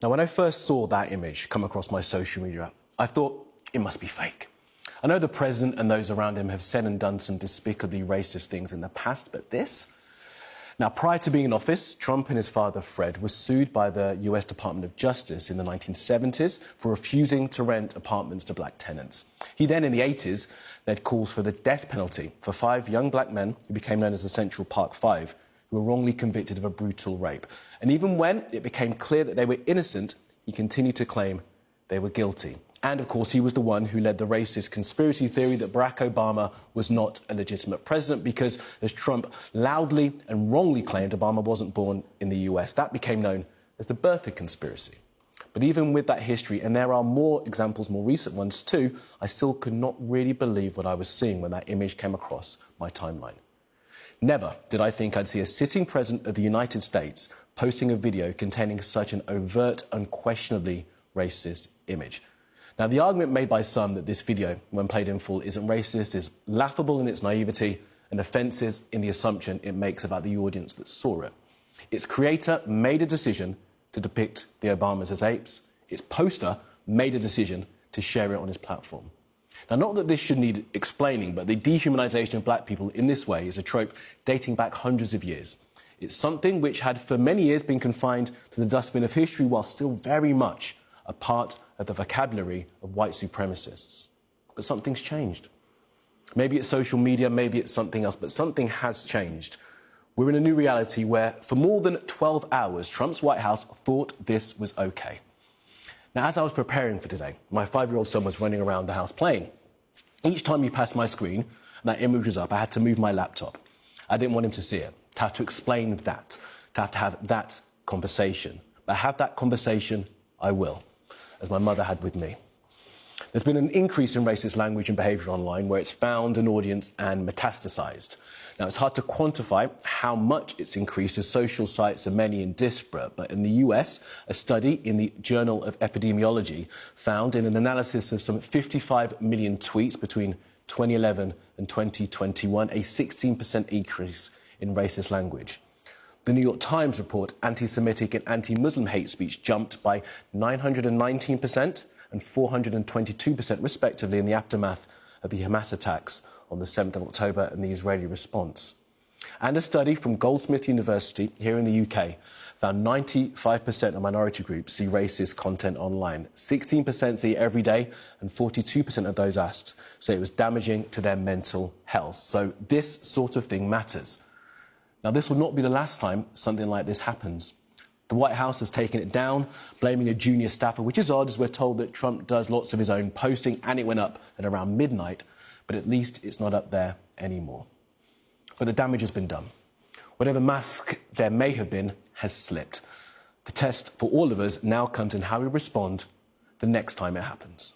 Now, when I first saw that image come across my social media, I thought it must be fake. I know the president and those around him have said and done some despicably racist things in the past, but this? Now, prior to being in office, Trump and his father, Fred, were sued by the US Department of Justice in the 1970s for refusing to rent apartments to black tenants. He then, in the 80s, led calls for the death penalty for 5 young black men who became known as the Central Park Five, who were wrongly convicted of a brutal rape. And even when it became clear that they were innocent, he continued to claim they were guilty. And, of course, he was the one who led the racist conspiracy theory that Barack Obama was not a legitimate president because, as Trump loudly and wrongly claimed, Obama wasn't born in the US. That became known as the birther conspiracy. But even with that history, and there are more examples, more recent ones too, I still could not really believe what I was seeing when that image came across my timeline. Never did I think I'd see a sitting president of the United States posting a video containing such an overt, unquestionably racist image. Now, the argument made by some that this video, when played in full, isn't racist is laughable in its naivety and offensive in the assumption it makes about the audience that saw it. Its creator made a decision to depict the Obamas as apes. Its poster made a decision to share it on his platform. Now, not that this should need explaining, but the dehumanisation of black people in this way is a trope dating back hundreds of years. It's something which had for many years been confined to the dustbin of history while still very much a part of the vocabulary of white supremacists. But something's changed. Maybe it's social media, maybe it's something else, but something has changed. We're in a new reality where, for more than 12 hours, Trump's White House thought this was okay. Now, as I was preparing for today, my 5-year-old son was running around the house playing. Each time he passed my screen and that image was up, I had to move my laptop. I didn't want him to see it, to have to explain that, to have that conversation. But have that conversation, I will, as my mother had with me. There's been an increase in racist language and behaviour online where it's found an audience and metastasised. Now, it's hard to quantify how much it's increased as social sites are many and disparate, but in the US, a study in the Journal of Epidemiology found in an analysis of some 55 million tweets between 2011 and 2021, a 16% increase in racist language. The New York Times report anti-Semitic and anti-Muslim hate speech jumped by 919% and 422% respectively in the aftermath of the Hamas attacks on the 7th of October and the Israeli response. And a study from Goldsmith University here in the UK found 95% of minority groups see racist content online. 16% see it every day, and 42% of those asked say it was damaging to their mental health. So this sort of thing matters. Now, this will not be the last time something like this happens. The White House has taken it down, blaming a junior staffer, which is odd as we're told that Trump does lots of his own posting, and it went up at around midnight, but at least it's not up there anymore. But the damage has been done. Whatever mask there may have been has slipped. The test for all of us now comes in how we respond the next time it happens.